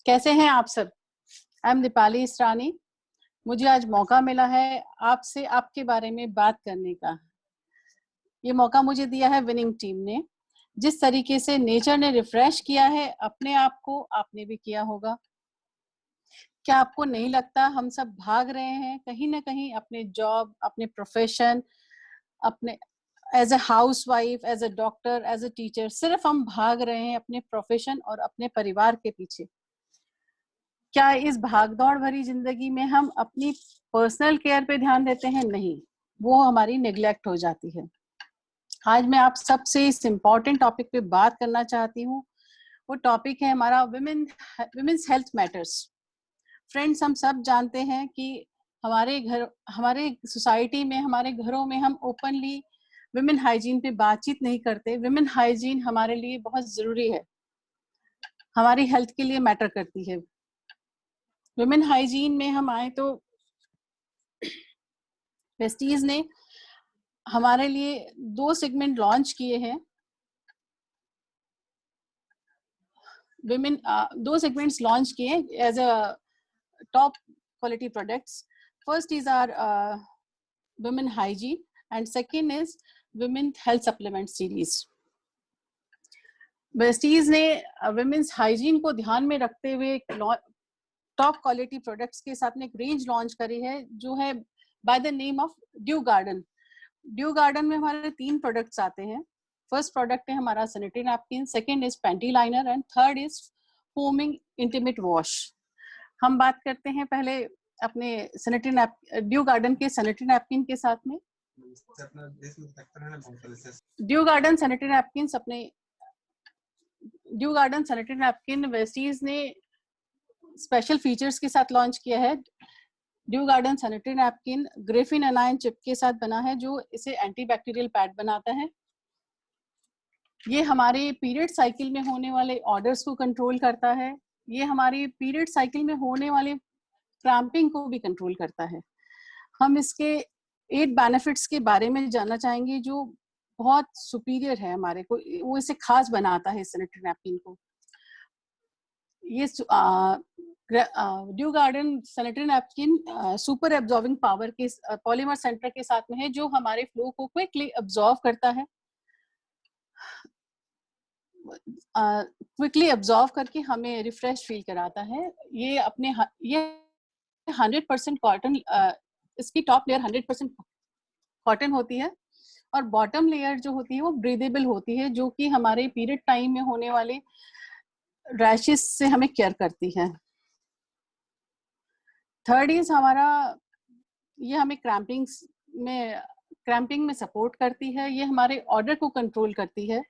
कैसे हैं आप सब? I am Deepali Israni. मुझे आज मौका मिला है आपसे आपके बारे में बात करने का। ये मौका मुझे दिया है विनिंग टीम ने। जिस तरीके से नेचर ने रिफ्रेश किया है अपने आप को, आपने भी किया होगा। क्या आपको नहीं लगता हम सब भाग रहे हैं कहीं ना कहीं अपने जॉब, अपने प्रोफेशन, अपने as a housewife, as a doctor, as a teacher, सिर्फ हम भाग रहे हैं अपने प्रोफेशन और अपने परिवार के पीछे। क्या इस भागदौड़ भरी जिंदगी में हम अपनी पर्सनल केयर पे ध्यान देते हैं? नहीं, वो हमारी नेग्लेक्ट हो जाती है। आज मैं आप सबसे इस इम्पोर्टेंट टॉपिक पे बात करना चाहती हूँ। वो टॉपिक है हमारा विमेन्स हेल्थ मैटर्स। फ्रेंड्स, हम सब जानते हैं कि हमारे सोसाइटी में, हमारे घरों में हम ओपनली विमेन हाइजीन पे बातचीत नहीं करते। विमेन हाइजीन हमारे लिए बहुत जरूरी है, हमारी हेल्थ के लिए मैटर करती है। विमेन हाइजीन में हम आए तो वेस्टीज ने हमारे लिए 2 सेगमेंट लॉन्च किए हैं। विमेन 2 सेगमेंट्स लॉन्च किए as a top quality products. First is our women hygiene and second is women health supplement series. Vestige ने विमेन्स हाइजीन को ध्यान में रखते हुए टॉप क्वालिटी प्रोडक्ट्स के साथ में एक रेंज लॉन्च करी है जो है by the name of due garden. Due garden में हमारे 3 प्रोडक्ट्स आते हैं। फर्स्ट प्रोडक्ट है हमारा sanitary napkin, second is panty liner and third is foaming intimate wash. हम बात करते हैं पहले अपने ड्यू गार्डन के सैनिटरी नैपकिन के साथ में। Due garden sanitary napkin Vestige ने स्पेशल फीचर्स के साथ लॉन्च किया है। Due garden sanitary napkin Graafian anion chip के साथ बना है जो इसे एंटीबैक्टीरियल पैड बनाता है। ये हमारे पीरियड साइकिल में होने वाले ऑर्डर्स को कंट्रोल करता है। ये हमारी पीरियड साइकिल में होने वाले क्रैम्पिंग को भी कंट्रोल करता है। हम इसके 8 बेनिफिट्स के बारे में जानना चाहेंगे जो बहुत सुपीरियर है हमारे को, वो इसे खास बनाता है सैनिटरी नैपकिन को। ये due garden sanitary napkin super absorbing power के पॉलीमर सेंटर के साथ में है जो हमारे फ्लो को क्विकली एब्जॉर्ब करता है। क्विकली एब्जॉर्ब करके हमें रिफ्रेश फील कराता है। ये 100% कॉटन, इसकी टॉप लेयर 100% कॉटन होती है और बॉटम लेयर जो होती है वो ब्रीदेबल होती है जो कि हमारे पीरियड टाइम में होने वाले रैशेस से हमें केयर करती है। थर्ड इज हमारा, ये हमें क्रैम्पिंग में सपोर्ट करती है। ये हमारे ऑर्डर को कंट्रोल करती है।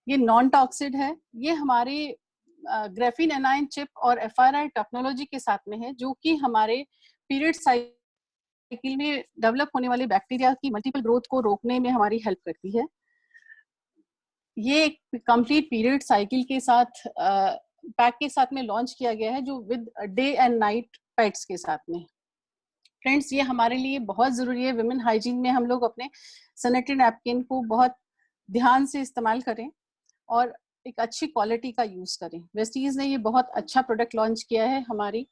ये नॉन टॉक्सिड है। ये हमारे ग्रेफिन एनायन चिप और FRI टेक्नोलॉजी के साथ में है जो कि हमारे पीरियड साइकिल में डेवलप होने वाले बैक्टीरिया की मल्टीपल ग्रोथ को रोकने में हमारी हेल्प करती है। ये एक कंप्लीट पीरियड साइकिल के साथ पैक के साथ में लॉन्च किया गया है जो with day and night pads के साथ में। फ्रेंड्स, ये हमारे लिए बहुत जरूरी है। विमेन हाइजीन में हम लोग अपने सैनिटरी नैपकिन को बहुत ध्यान से इस्तेमाल करें और एक अच्छी क्वालिटी का यूज करें। वेस्टीज ने ये बहुत अच्छा प्रोडक्ट लॉन्च किया है हमारी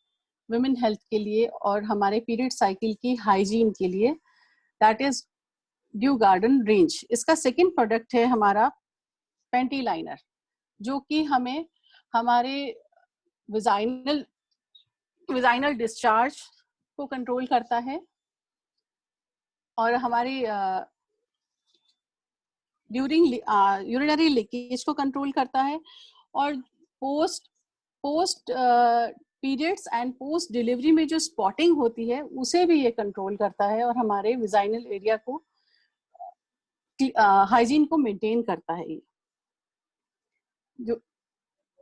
विमेन हेल्थ के लिए और हमारे पीरियड साइकिल की हाइजीन के लिए। That is due garden range. इसका सेकेंड प्रोडक्ट है हमारा पैंटी लाइनर जो कि हमें हमारे विजाइनल डिस्चार्ज को कंट्रोल करता है और हमारी ड्यूरिंग यूरिनरी लीकेज को कंट्रोल करता है और post periods and post delivery में जो स्पॉटिंग होती है उसे भी ये कंट्रोल करता है और हमारे विजाइनल एरिया को हाइजीन को मेंटेन करता है।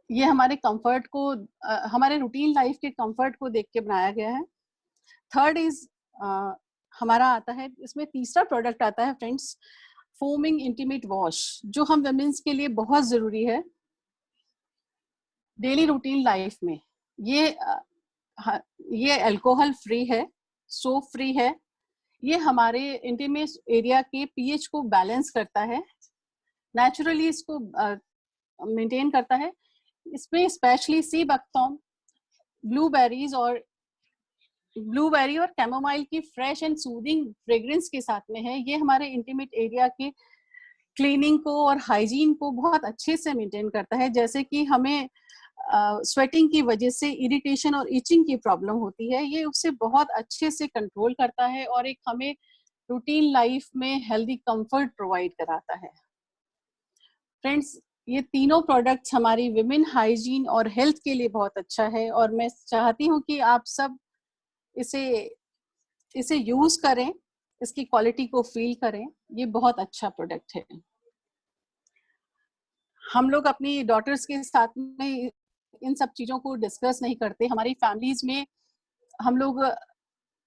ये हमारे कंफर्ट को, हमारे रूटीन लाइफ के कंफर्ट को देख के बनाया गया है। थर्ड इज हमारा आता है, इसमें तीसरा प्रोडक्ट आता है फ्रेंड्स, फोमिंग इंटीमेट वॉश जो हम वुमेन्स के लिए बहुत जरूरी है डेली रूटीन लाइफ में। ये अल्कोहल फ्री है, सोप फ्री है। ये हमारे इंटीमेट एरिया के pH को बैलेंस करता है, नेचुरली इसको मेंटेन करता है। इसमें स्पेशली सी बकथॉर्न, ब्लूबेरी और कैमोमाइल की फ्रेश एंड सूदिंग फ्रेग्रेंस के साथ में है। ये हमारे इंटीमेट एरिया के क्लीनिंग को और हाइजीन को बहुत अच्छे से मेंटेन करता है। जैसे कि हमें स्वेटिंग की वजह से इरिटेशन और इचिंग की प्रॉब्लम होती है, ये उससे बहुत अच्छे से कंट्रोल करता है और एक हमें रूटीन लाइफ में हेल्दी कंफर्ट प्रोवाइड कराता है। फ्रेंड्स, ये तीनों प्रोडक्ट्स हमारी विमेन हाइजीन और हेल्थ के लिए बहुत अच्छा है और मैं चाहती हूँ कि आप सब इसे इसे यूज करें, इसकी क्वालिटी को फील करें। ये बहुत अच्छा प्रोडक्ट है। हम लोग अपनी डॉटर्स के साथ में इन सब चीजों को डिस्कस नहीं करते। हमारी फैमिलीज में हम लोग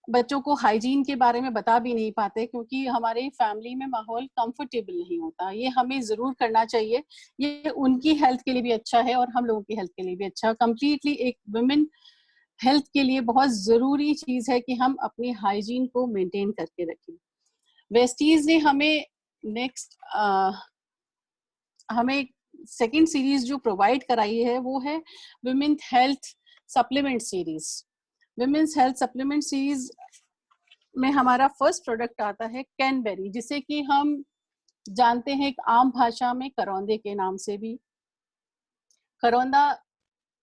बच्चों को हाइजीन के बारे में बता भी नहीं पाते, क्योंकि हमारे फैमिली में माहौल कंफर्टेबल नहीं होता। ये हमें जरूर करना चाहिए। ये उनकी हेल्थ के लिए भी अच्छा है और हम लोगों की हेल्थ के लिए भी अच्छा है। कंप्लीटली एक वुमेन हेल्थ के लिए बहुत जरूरी चीज है कि हम अपनी हाइजीन को मेंटेन करके रखें। वेस्टीज ने हमें सेकेंड सीरीज जो प्रोवाइड कराई है वो है women health supplement series. Women's health supplement series में हमारा फर्स्ट प्रोडक्ट आता है कैनबेरी, जिसे कि हम जानते हैं एक आम भाषा में करौंदे के नाम से भी। करौंदा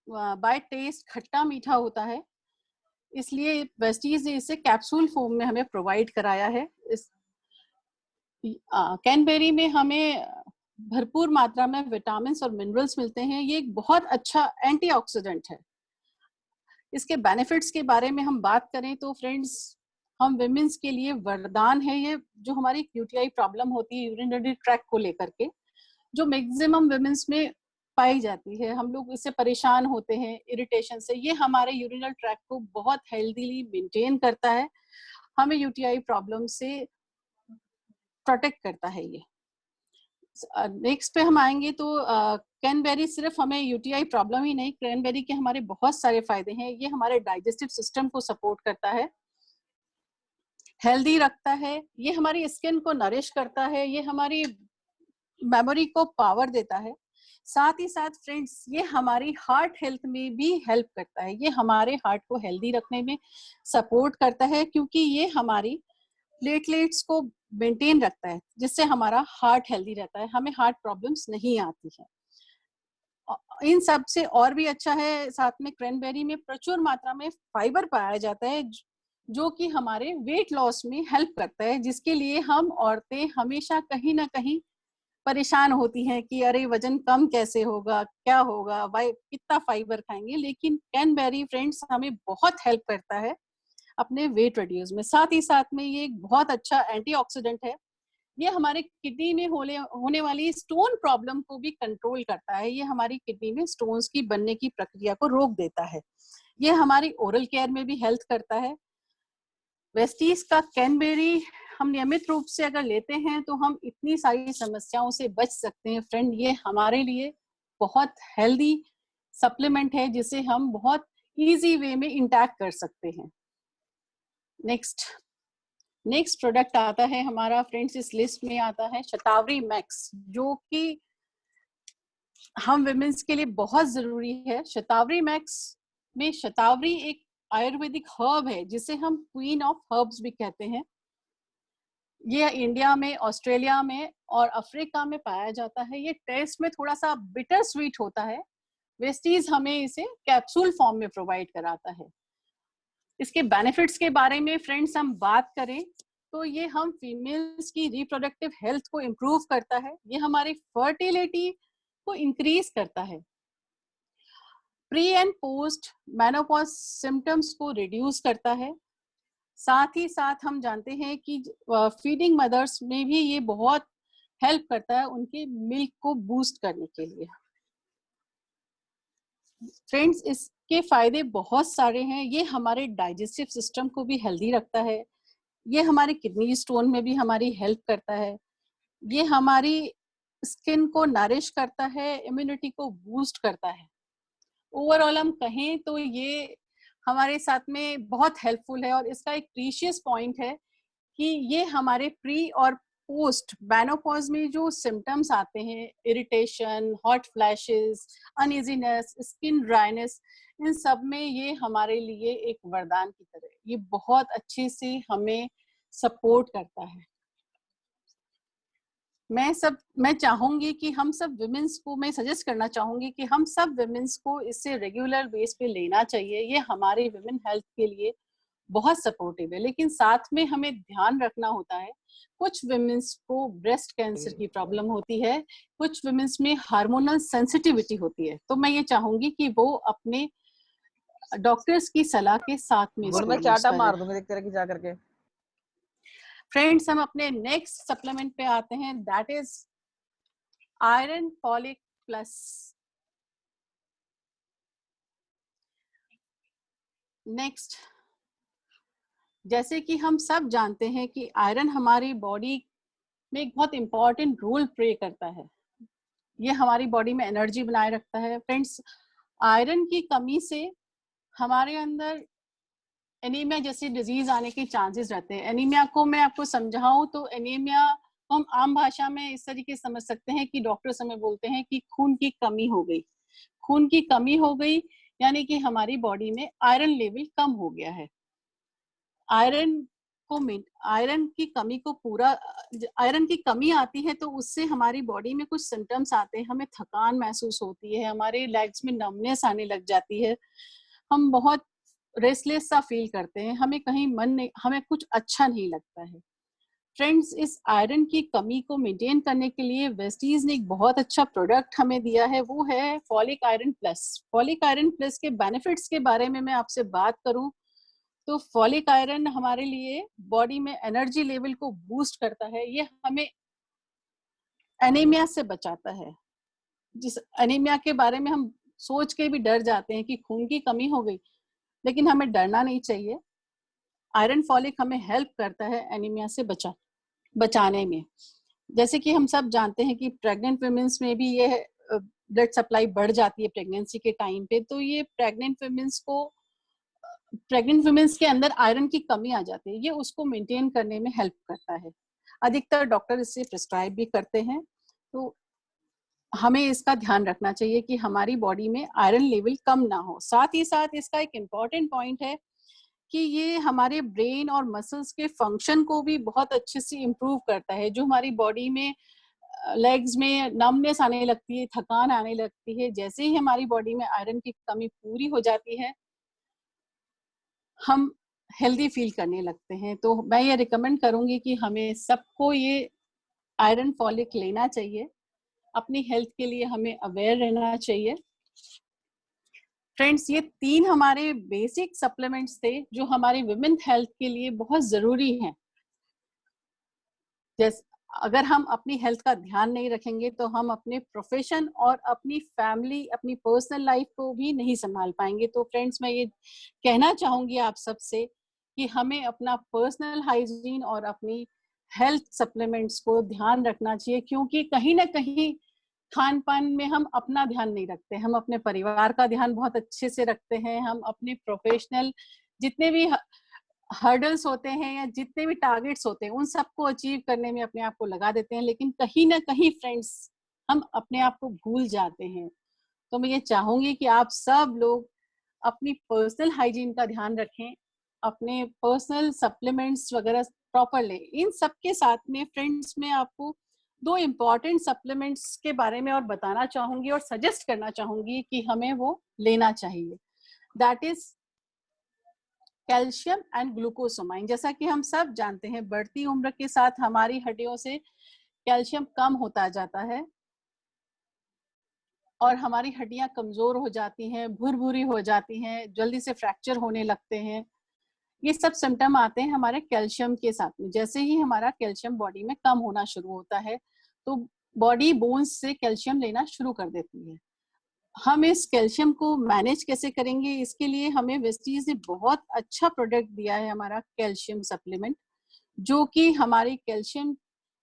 बाय टेस्ट खट्टा मीठा होता है, इसलिए वेस्टीज ने इसे कैप्सूल फॉर्म में हमें प्रोवाइड कराया है। इस कैनबेरी में हमें भरपूर मात्रा में विटामिन और मिनरल्स मिलते हैं। ये एक बहुत अच्छा एंटीऑक्सीडेंट है। इसके बेनिफिट्स के बारे में हम बात करें तो फ्रेंड्स, हम विमेन्स के लिए वरदान है ये। जो हमारी यूटीआई प्रॉब्लम होती है यूरिनरी ट्रैक्ट को लेकर के, जो मैक्सिमम विमेन्स में पाई जाती है, हम लोग इससे परेशान होते हैं इरिटेशन से। ये हमारे यूरिनल ट्रैक्ट को बहुत हेल्दीली मेंटेन करता है, हमें यूटीआई प्रॉब्लम से प्रोटेक्ट करता है ये। नेक्स्ट पे हम आएंगे तो कैनबेरी सिर्फ हमें यूटीआई प्रॉब्लम ही नहीं, कैनबेरी के हमारे बहुत सारे फायदे हैं। ये हमारे डाइजेस्टिव सिस्टम को सपोर्ट करता है, हेल्दी रखता है, ये हमारी स्किन को नरिश करता है, ये हमारी मेमोरी को पावर देता है। साथ ही साथ फ्रेंड्स, ये हमारी हार्ट हेल्थ में भी हेल्प करता है। ये हमारे हार्ट को हेल्दी रखने में सपोर्ट करता है, क्योंकि ये हमारी प्लेटलेट्स को मेंटेन रखता है, जिससे हमारा हार्ट हेल्दी रहता है, हमें हार्ट प्रॉब्लम्स नहीं आती है। इन सब से और भी अच्छा है, साथ में क्रैनबेरी में प्रचुर मात्रा में फाइबर पाया जाता है, जो कि हमारे वेट लॉस में हेल्प करता है, जिसके लिए हम औरतें हमेशा कहीं ना कहीं परेशान होती हैं कि अरे वजन कम कैसे होगा, क्या होगा, भाई कितना फाइबर खाएंगे। लेकिन कैनबेरी फ्रेंड्स हमें बहुत हेल्प करता है अपने वेट रिड्यूस में। साथ ही साथ में ये एक बहुत अच्छा एंटीऑक्सीडेंट है। ये हमारे किडनी में होने वाली स्टोन प्रॉब्लम को भी कंट्रोल करता है। ये हमारी किडनी में स्टोन्स की बनने की प्रक्रिया को रोक देता है। ये हमारी ओरल केयर में भी हेल्प करता है। वेस्टीज का कैनबेरी हम नियमित रूप से अगर लेते हैं तो हम इतनी सारी समस्याओं से बच सकते हैं। फ्रेंड, ये हमारे लिए बहुत हेल्दी सप्लीमेंट है, जिसे हम बहुत इजी वे में इंटैक्ट कर सकते हैं। नेक्स्ट प्रोडक्ट आता है हमारा फ्रेंड्स, इस लिस्ट में आता है शतावरी मैक्स, जो कि हम विमेन्स के लिए बहुत जरूरी है। शतावरी मैक्स में शतावरी एक आयुर्वेदिक हर्ब है, जिसे हम क्वीन ऑफ हर्ब्स भी कहते हैं। ये इंडिया में, ऑस्ट्रेलिया में और अफ्रीका में पाया जाता है। ये टेस्ट में थोड़ा सा बिटर स्वीट होता है। वेस्टीज हमें इसे कैप्सूल फॉर्म में प्रोवाइड कराता है। इसके बेनिफिट्स के बारे में फ्रेंड्स हम बात करें तो ये हम फीमेल्स की रिप्रोडक्टिव हेल्थ को इम्प्रूव करता है, ये हमारी फर्टिलिटी को इंक्रीज करता है, pre and post menopause symptoms को रिड्यूस करता है। साथ ही साथ हम जानते हैं कि फीडिंग मदर्स में भी ये बहुत हेल्प करता है उनके मिल्क को बूस्ट करने के लिए। फ्रेंड्स, इसके फायदे बहुत सारे हैं। ये हमारे डाइजेस्टिव सिस्टम को भी हेल्दी रखता है, ये हमारे किडनी स्टोन में भी हमारी हेल्प करता है, ये हमारी स्किन को नरिश करता है, इम्यूनिटी को बूस्ट करता है। ओवरऑल हम कहें तो ये हमारे साथ में बहुत हेल्पफुल है। और इसका एक प्रीशियस पॉइंट है कि ये हमारे प्री और पोस्ट मेनोपॉज में जो सिम्टम्स आते हैं, irritation, hot flashes, uneasiness, skin dryness, इन सब में ये हमारे लिए एक वरदान की तरह, ये बहुत अच्छे से हमें सपोर्ट करता है। मैं चाहूंगी कि हम सब विमेंस को, मैं सजेस्ट करना चाहूंगी कि हम सब विमेंस को इससे रेगुलर बेस पे लेना चाहिए। ये हमारे विमेन हेल्थ के लिए बहुत सपोर्टिव है। लेकिन साथ में हमें ध्यान रखना होता है, कुछ विमेंस को ब्रेस्ट कैंसर की प्रॉब्लम होती है, कुछ विमेंस में हार्मोनल सेंसिटिविटी होती है, तो मैं ये चाहूंगी कि वो अपने डॉक्टर्स की सलाह के साथ में इसको मैं यूज चाटा करें। मार दूंगी एक तरह की जा करके। फ्रेंड्स, हम अपने नेक्स्ट सप्लीमेंट पे आते हैं, that is iron folic plus. Next, जैसे कि हम सब जानते हैं कि आयरन हमारी बॉडी में एक बहुत इंपॉर्टेंट रोल प्ले करता है। ये हमारी बॉडी में एनर्जी बनाए रखता है। फ्रेंड्स, आयरन की कमी से हमारे अंदर एनीमिया जैसी डिजीज आने के चांसेस रहते हैं। एनीमिया को मैं आपको समझाऊं तो एनीमिया को हम आम भाषा में इस तरीके से समझ सकते हैं कि डॉक्टर्स हमें बोलते हैं कि खून की कमी हो गई। खून की कमी हो गई यानी कि हमारी बॉडी में आयरन लेवल कम हो गया है। आयरन की कमी को पूरा, आयरन की कमी आती है तो उससे हमारी बॉडी में कुछ सिम्टम्स आते हैं। हमें थकान महसूस होती है, हमारे लेग्स में नमनेस आने लग जाती है, हम बहुत रेस्टलेस सा फील करते हैं, हमें कहीं मन नहीं, हमें कुछ अच्छा नहीं लगता है। फ्रेंड्स, इस आयरन की कमी को मेंटेन करने के लिए वेस्टीज ने एक बहुत अच्छा प्रोडक्ट हमें दिया है, वो है folic iron plus. Folic iron plus के बेनिफिट्स के बारे में मैं आपसे बात करूं तो फॉलिक आयरन हमारे लिए बॉडी में एनर्जी लेवल को बूस्ट करता है। ये हमें एनीमिया से बचाता है। जिस एनीमिया के बारे में हम सोच के भी डर जाते हैं कि खून की कमी हो गई, लेकिन हमें डरना नहीं चाहिए। आयरन फॉलिक हमें हेल्प करता है एनीमिया से बचाने में। जैसे कि हम सब जानते हैं कि प्रेग्नेंट वुमेन्स में भी ये ब्लड सप्लाई बढ़ जाती है प्रेगनेंसी के टाइम पे, तो ये प्रेग्नेंट वुमेन्स के अंदर आयरन की कमी आ जाती है, ये उसको मेंटेन करने में हेल्प करता है। अधिकतर डॉक्टर इससे प्रिस्क्राइब भी करते हैं, तो हमें इसका ध्यान रखना चाहिए कि हमारी बॉडी में आयरन लेवल कम ना हो। साथ ही साथ इसका एक इम्पॉर्टेंट पॉइंट है कि ये हमारे ब्रेन और मसल्स के फंक्शन को भी बहुत अच्छे से इम्प्रूव करता है। जो हमारी बॉडी में लेग्स में नमनेस आने लगती है, थकान आने लगती है, जैसे ही हमारी बॉडी में आयरन की कमी पूरी हो जाती है, हम हेल्दी फील करने लगते हैं। तो मैं ये रिकमेंड करूंगी कि हमें सबको ये आयरन फॉलिक लेना चाहिए। अपनी हेल्थ के लिए हमें अवेयर रहना चाहिए। फ्रेंड्स, ये 3 हमारे बेसिक सप्लीमेंट्स थे जो हमारी विमेन हेल्थ के लिए बहुत जरूरी हैं। जैसे अगर हम अपनी हेल्थ का ध्यान नहीं रखेंगे तो हम अपने प्रोफेशन और अपनी फैमिली, अपनी पर्सनल लाइफ को भी नहीं संभाल पाएंगे। तो फ्रेंड्स, मैं ये कहना चाहूंगी आप सबसे कि हमें अपना पर्सनल हाइजीन और अपनी हेल्थ सप्लीमेंट्स को ध्यान रखना चाहिए, क्योंकि कहीं ना कहीं खान पान में हम अपना ध्यान नहीं रखते, हम अपने परिवार का ध्यान बहुत अच्छे से रखते हैं। हम अपने प्रोफेशनल जितने भी हर्डल्स होते हैं या जितने भी टारगेट्स होते हैं उन सबको अचीव करने में अपने आप को लगा देते हैं, लेकिन कहीं ना कहीं फ्रेंड्स हम अपने आप को भूल जाते हैं। तो मैं ये चाहूंगी कि आप सब लोग अपनी पर्सनल हाइजीन का ध्यान रखें, अपने पर्सनल सप्लीमेंट्स वगैरह प्रॉपर लें। इन सब के साथ में फ्रेंड्स, मैं आपको 2 इम्पॉर्टेंट सप्लीमेंट्स के बारे में और बताना चाहूंगी और सजेस्ट करना चाहूंगी कि हमें वो लेना चाहिए। That is calcium and glucosamine. जैसा कि हम सब जानते हैं, बढ़ती उम्र के साथ हमारी हड्डियों से कैल्शियम कम होता जाता है और हमारी हड्डियां कमजोर हो जाती हैं, भुरभुरी हो जाती हैं, जल्दी से फ्रैक्चर होने लगते हैं। ये सब सिम्टम आते हैं हमारे कैल्शियम के साथ में। जैसे ही हमारा कैल्शियम बॉडी में कम होना शुरू होता है तो बॉडी बोन्स से कैल्शियम लेना शुरू कर देती है। हम इस कैल्शियम को मैनेज कैसे करेंगे, इसके लिए हमें वेस्टीज ने बहुत अच्छा प्रोडक्ट दिया है, हमारा कैल्शियम सप्लीमेंट, जो कि हमारी कैल्शियम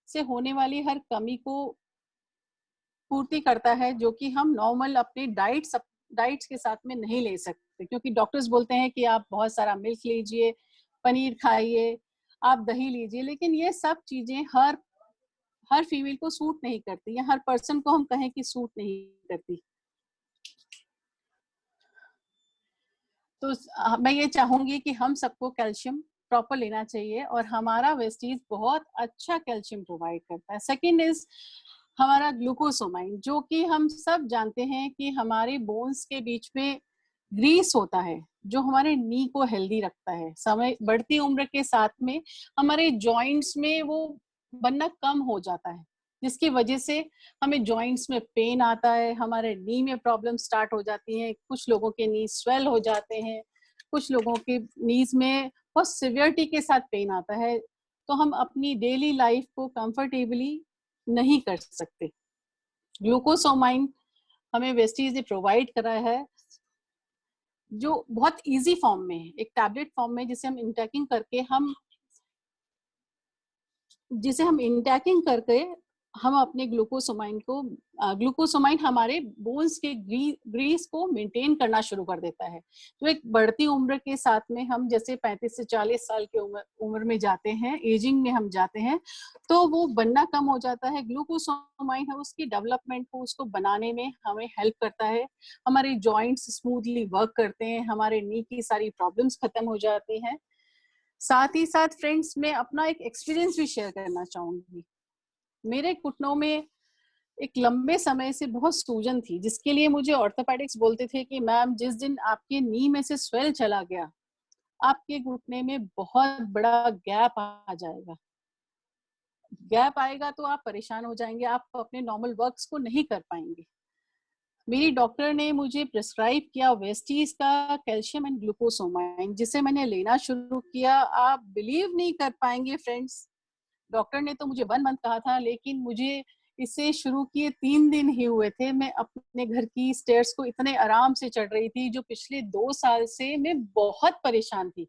से होने वाली हर कमी को पूर्ति करता है, जो कि हम नॉर्मल अपने डाइट्स के साथ में नहीं ले सकते। क्योंकि डॉक्टर्स बोलते हैं कि आप बहुत सारा मिल्क लीजिए, पनीर खाइए, आप दही लीजिए, लेकिन ये सब चीजें हर फीमेल को सूट नहीं करती, या हर पर्सन को हम कहें कि सूट नहीं करती। तो मैं ये चाहूंगी कि हम सबको कैल्शियम प्रॉपर लेना चाहिए और हमारा वेस्टीज बहुत अच्छा कैल्शियम प्रोवाइड करता है। सेकंड इज हमारा ग्लूकोसोमाइन, जो कि हम सब जानते हैं कि हमारे बोन्स के बीच में ग्रीस होता है जो हमारे नी को हेल्दी रखता है। समय बढ़ती उम्र के साथ में हमारे जॉइंट्स में वो बनना कम हो जाता है, जिसकी वजह से हमें जॉइंट्स में पेन आता है, हमारे नी में प्रॉब्लम स्टार्ट हो जाती है, कुछ लोगों के नी स्वेल हो जाते हैं, कुछ लोगों के नीज में बहुत सिवियरिटी के साथ पेन आता है। तो हम अपनी डेली लाइफ को कंफर्टेबली नहीं कर सकते। ग्लूकोसोमाइन हमें वेस्टीज ने प्रोवाइड करा है, जो बहुत इजी फॉर्म में है, एक टैबलेट फॉर्म में, जिसे हम इंटैकिंग करके हम अपने ग्लूकोसोमाइन हमारे बोन्स के ग्रीस को मेंटेन करना शुरू कर देता है। तो एक बढ़ती उम्र के साथ में हम जैसे 35 से 40 साल की उम्र में जाते हैं, एजिंग में हम जाते हैं, तो वो बनना कम हो जाता है। ग्लूकोसोमाइन है उसकी डेवलपमेंट को, उसको बनाने में हमें हेल्प करता है। हमारे जॉइंट्स स्मूथली वर्क करते हैं, हमारे नी की सारी प्रॉब्लम्स खत्म हो जाती हैं। साथ ही साथ फ्रेंड्स, मैं अपना एक एक्सपीरियंस भी शेयर करना चाहूंगी। मेरे घुटनों में एक लंबे समय से बहुत सूजन थी, जिसके लिए मुझे ऑर्थोपेडिक्स बोलते थे कि मैम, जिस दिन आपके नी में से स्वेल चला गया, आपके घुटने में बहुत बड़ा गैप आ जाएगा। गैप आएगा तो आप परेशान हो जाएंगे, आप अपने नॉर्मल वर्क्स को नहीं कर पाएंगे। मेरी डॉक्टर ने मुझे प्रिस्क्राइब किया वेस्टीज का कैल्शियम एंड ग्लूकोसोमाइन, जिसे मैंने लेना शुरू किया। आप बिलीव नहीं कर पाएंगे फ्रेंड्स, डॉक्टर ने तो मुझे 1 मंथ कहा था, लेकिन मुझे इसे शुरू किए 3 दिन ही हुए थे। मैं अपने घर की स्टेयर्स को इतने आराम से चढ़ रही थी, जो पिछले 2 साल से मैं बहुत परेशान थी।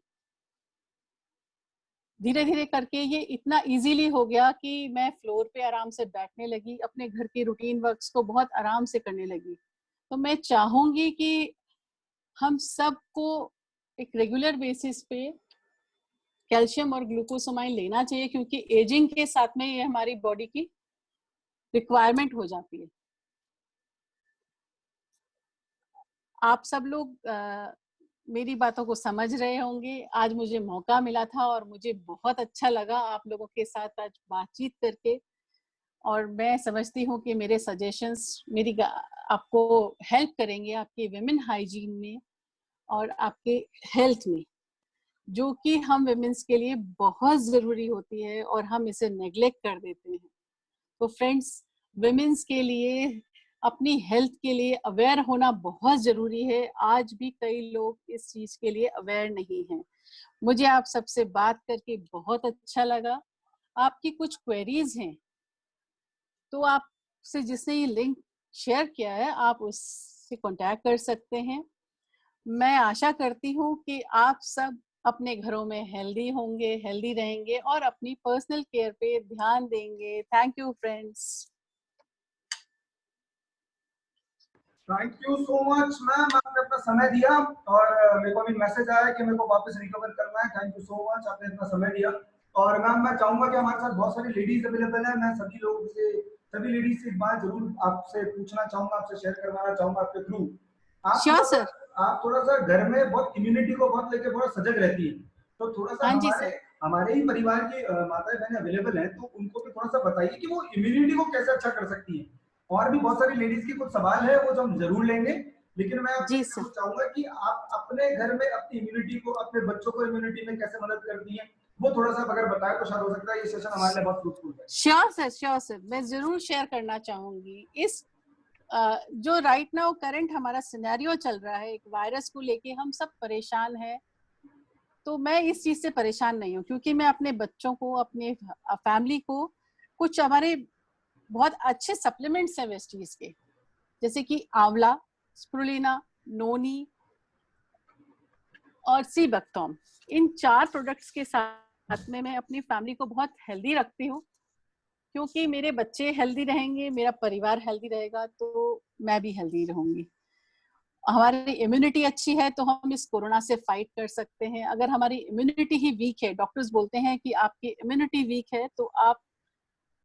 धीरे धीरे करके ये इतना इजीली हो गया कि मैं फ्लोर पे आराम से बैठने लगी, अपने घर के रूटीन वर्क्स को बहुत आराम से करने लगी। तो मैं चाहूंगी कि हम सबको एक रेगुलर बेसिस पे कैल्शियम और ग्लूकोसोमाइन लेना चाहिए, क्योंकि एजिंग के साथ में ये हमारी बॉडी की रिक्वायरमेंट हो जाती है। आप सब लोग मेरी बातों को समझ रहे होंगे। आज मुझे मौका मिला था और मुझे बहुत अच्छा लगा आप लोगों के साथ आज बातचीत करके, और मैं समझती हूँ कि मेरे सजेशंस आपको हेल्प करेंगे आपके विमेन हाइजीन में और आपके हेल्थ में, जो कि हम विमेन्स के लिए बहुत जरूरी होती है और हम इसे नेग्लेक्ट कर देते हैं। तो फ्रेंड्स, विमेन्स के लिए अपनी हेल्थ के लिए अवेयर होना बहुत जरूरी है। आज भी कई लोग इस चीज के लिए अवेयर नहीं हैं। मुझे आप सबसे बात करके बहुत अच्छा लगा। आपकी कुछ क्वेरीज हैं तो आपसे जिसने ये लिंक शेयर किया है, आप उससे कांटेक्ट कर सकते हैं। मैं आशा करती हूँ कि आप सब अपने घरों में हेल्दी होंगे, हेल्दी रहेंगे और अपनी पर्सनल केयर पे ध्यान देंगे। Thank you friends. Thank you so much ma'am, आपने अपना समय दिया और मेरे को अभी मैसेज आया कि मेरे को वापस रिकवर करना है। थैंक यू सो मच, आपने इतना समय दिया। और मैम, मैं चाहूंगा कि हमारे साथ बहुत सारी लेडीज अवेलेबल है। मैं सभी लेडीज से एक बात जरूर आपसे पूछना चाहूंगा, आपसे शेयर करवाना चाहूंगा आपके थ्रू। Sure sir. आप थोड़ा सा घर में बहुत इम्यूनिटी को बहुत लेके बहुत सजग रहती है, तो थोड़ा सा हाँ जी सर। हमारे ही परिवार की माताएं बहनें अवेलेबल हैं, तो उनको भी थोड़ा सा बताइए कि वो इम्यूनिटी को कैसे अच्छा कर सकती है। और भी बहुत सारी लेडीज के कुछ सवाल है वो जो हम जरूर लेंगे, लेकिन मैं आपसे चाहूंगा कि आप अपने घर में अपनी इम्यूनिटी को, अपने बच्चों को इम्यूनिटी में कैसे मदद करती हैं, वो थोड़ा सा अगर बताए तो शायद हो सकता है ये सेशन हमारे लिए बहुत फ्रूटफुल है। श्योर सर, मैं जरूर शेयर करना चाहूंगी। इस जो राइट नाउ करंट हमारा सिनेरियो चल रहा है, एक वायरस को लेके हम सब परेशान हैं, तो मैं इस चीज से परेशान नहीं हूँ, क्योंकि मैं अपने बच्चों को, अपने फैमिली को, कुछ हमारे बहुत अच्छे सप्लीमेंट्स हैं वेस्टीज के, जैसे कि आंवला, स्प्रुलिना, नोनी और सी बकथॉर्न। इन 4 प्रोडक्ट्स के साथ में मैं अपनी फैमिली को बहुत हेल्दी रखती हूँ, क्योंकि मेरे बच्चे हेल्दी रहेंगे, मेरा परिवार हेल्दी रहेगा, तो मैं भी हेल्दी रहूंगी। हमारी इम्यूनिटी अच्छी है तो हम इस कोरोना से फाइट कर सकते हैं। अगर हमारी इम्यूनिटी ही वीक है, डॉक्टर्स बोलते हैं कि आपकी इम्यूनिटी वीक है, तो आप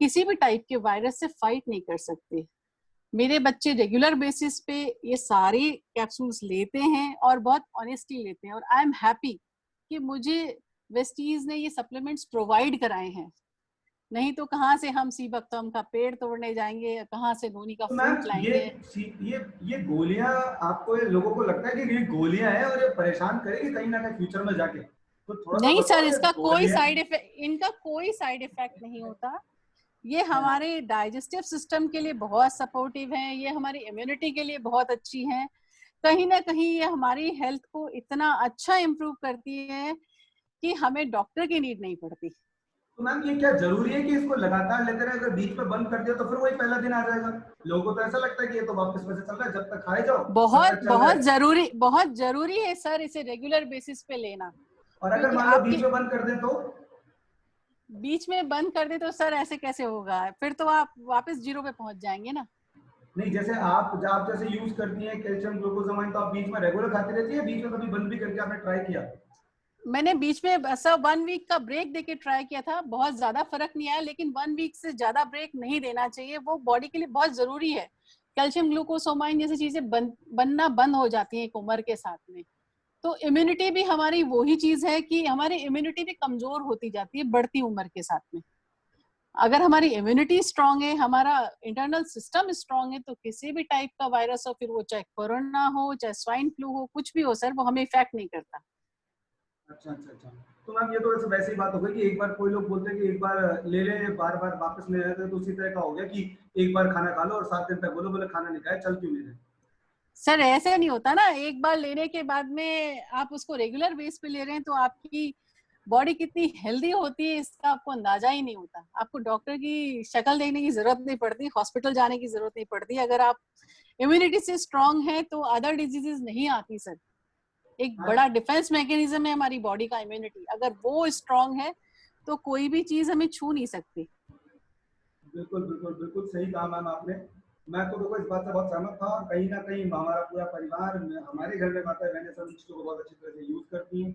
किसी भी टाइप के वायरस से फाइट नहीं कर सकते। मेरे बच्चे रेगुलर बेसिस पे ये सारे कैप्सूल्स लेते हैं और बहुत ऑनेस्टली लेते हैं, और आई एम हैप्पी कि मुझे वेस्टीज ने ये सप्लीमेंट्स प्रोवाइड कराए हैं। नहीं तो कहाँ से हम सीबकतम का पेड़ तोड़ने जाएंगे, कहाँ से नोनी का तो मैम फ्रूट लाएंगे। ये गोलियां, आपको ये लोगों को लगता है कि ये गोलियां हैं और ये परेशान करेगी कहीं ना कहीं फ्यूचर में जाके, तो थोड़ा सा नहीं सर, बताओ ये इसका कोई गोलियां। साइड इफेक्ट, इनका कोई साइड इफेक्ट नहीं होता। ये हमारे डाइजेस्टिव सिस्टम के लिए बहुत सपोर्टिव हैं, ये हमारी इम्यूनिटी के लिए बहुत अच्छी हैं। कहीं ना कहीं ये हमारी हेल्थ को इतना अच्छा इम्प्रूव करती है कि हमें डॉक्टर की नीड नहीं पड़ती। तो मैम ये क्या जरूरी है कि इसको लगातार लेते रहे? अगर बीच में बंद कर दिया तो फिर वही पहला दिन आ जाएगा। लोगों को तो ऐसा लगता है कि ये तो वापस वैसे चल रहा है, जब तक खाए जाओ तब बहुत तक चल रहा है। बहुत जरूरी है सर इसे रेगुलर बेसिस पे लेना। और अगर क्योंकि मान लो बीच आपकी में बंद कर दें तो? बीच में बंद कर दे तो सर ऐसे कैसे होगा, फिर तो आप वापस जीरो पे पहुंच जाएंगे ना। नहीं, जैसे आप जैसे यूज करती हैं कैल्शियम ग्लूकोजामाइन, तो आप बीच में रेगुलर खाती रहती है, बीच में कभी बंद भी करके आपने ट्राई किया? मैंने बीच में सर 1 वीक का ब्रेक देके ट्राई किया था, बहुत ज्यादा फर्क नहीं आया, लेकिन 1 वीक से ज्यादा ब्रेक नहीं देना चाहिए, वो बॉडी के लिए बहुत जरूरी है। कैल्शियम ग्लूकोसामाइन जैसी चीजें बनना बंद हो जाती हैं एक उम्र के साथ में। तो इम्यूनिटी भी हमारी वही चीज है कि हमारी इम्यूनिटी भी कमजोर होती जाती है बढ़ती उम्र के साथ में। अगर हमारी इम्यूनिटी स्ट्रांग है, हमारा इंटरनल सिस्टम स्ट्रांग है, तो किसी भी टाइप का वायरस हो, फिर वो चाहे कोरोना हो चाहे स्वाइन फ्लू हो, कुछ भी हो सर, वो हमें इफेक्ट नहीं करता। अच्छा अच्छा अच्छा। तो मैम ये तो वैसे ही बात हो गई कि एक बार कोई लोग बोलते हैं कि एक बार ले ले, बार बार वापस ले लेते, तो उसी तरह का हो गया कि एक बार खाना खा लो और 7 दिन तक बोलो बोले खाना नहीं खाया, चल क्यों नहीं रहे? सर ऐसे नहीं होता ना, एक बार लेने के बाद में आप उसको रेगुलर बेस पे ले रहे हैं तो आपकी बॉडी कितनी हेल्दी होती है इसका आपको अंदाजा ही नहीं होता। आपको डॉक्टर की शक्ल देखने की जरूरत नहीं पड़ती, हॉस्पिटल जाने की जरूरत नहीं पड़ती। अगर आप इम्यूनिटी से स्ट्रांग है तो अदर डिजीजेस नहीं आती सर। एक हाँ, बड़ा डिफेंस मैकेनिज्म है हमारी बॉडी का इम्यूनिटी, अगर वो स्ट्रांग है तो कोई भी चीज हमें छू नहीं सकती। बिल्कुल बिल्कुल बिल्कुल सही कहा मैम आपने। मैं तो देखो इस बात से बहुत सहमत था, और कहीं ना कहीं हमारा पूरा परिवार, हमारे घर में माता बहनें सब इन चीजों को बहुत अच्छी तरह से यूज करती हैं।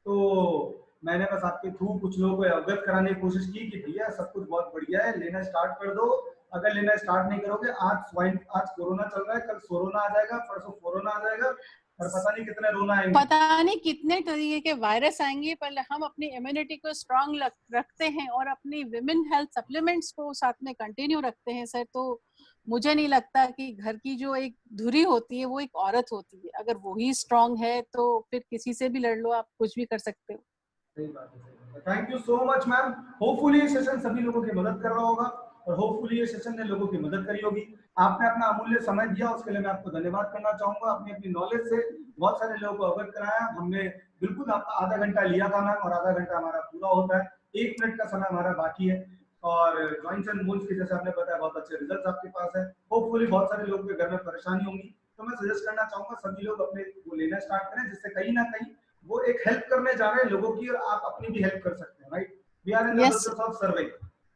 तो मैंने बस आपके थ्रू कुछ लोगों को अवगत कराने की कोशिश की कि भैया सब कुछ बहुत बढ़िया है, लेना स्टार्ट कर दो। अगर लेना स्टार्ट नहीं करोगे, आज कोरोना चल रहा है, कल कोरोना आ जाएगा, परसों कोरोना आ जाएगा, और पता नहीं कितने रोना आएंगे। पता नहीं कितने तरीके के वायरस आएंगे, पर हम अपनी इम्यूनिटी को स्ट्रांग रखते हैं और अपनी विमेन हेल्थ सप्लीमेंट्स को साथ में कंटिन्यू रखते हैं सर, तो मुझे नहीं लगता कि घर की जो एक धुरी होती है वो एक औरत होती है, अगर वही स्ट्रांग है तो फिर किसी से भी लड़ लो, आप कुछ भी कर सकते हो। सही बात है। Thank you so much ma'am. Hopefully ये सेशन सभी लोगों की मदद कर रहा होगा, और होपफुली ये सेशन ने लोगों की मदद करी होगी। आपने अपना अमूल्य समय दिया, उसके लिए मैं आपको धन्यवाद करना चाहूंगा। अपनी अपनी नॉलेज से बहुत सारे लोगों को अवगत कराया हमने। बिल्कुल आपका आधा घंटा लिया था मैम, और आधा घंटा हमारा पूरा होता है, 1 मिनट का समय हमारा बाकी है। और जॉइंट्स एंड बोन्स की जैसे आपने बताया बहुत अच्छे रिजल्ट आपके पास है। होपफुली बहुत सारे लोगों के घर में परेशानी होंगी, तो मैं सजेस्ट करना चाहूंगा सभी लोग अपने वो लेना स्टार्ट करें, जिससे कहीं ना कहीं वो एक हेल्प करने जा रहे हैं लोगों की, और आप अपनी भी हेल्प कर सकते हैं। Right, we are in the yes process of serving.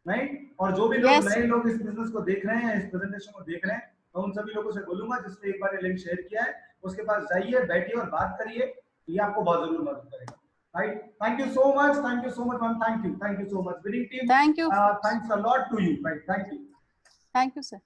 Right, और जो भी लोग यस नए लोग इस बिजनेस को देख रहे हैं, इस प्रेजेंटेशन को देख रहे हैं, मैं उन सभी लोगों से बोलूंगा जिसने एक बार ये लिंक शेयर किया है, उसके पास जाइए, बैठिए और बात करिए, ये आपको बहुत जरूर मदद करेगा। Right, thank you so much, thank you so much ma'am, thank you so much winning team, thank you thanks a lot to you. Right, thank you. Thank you sir.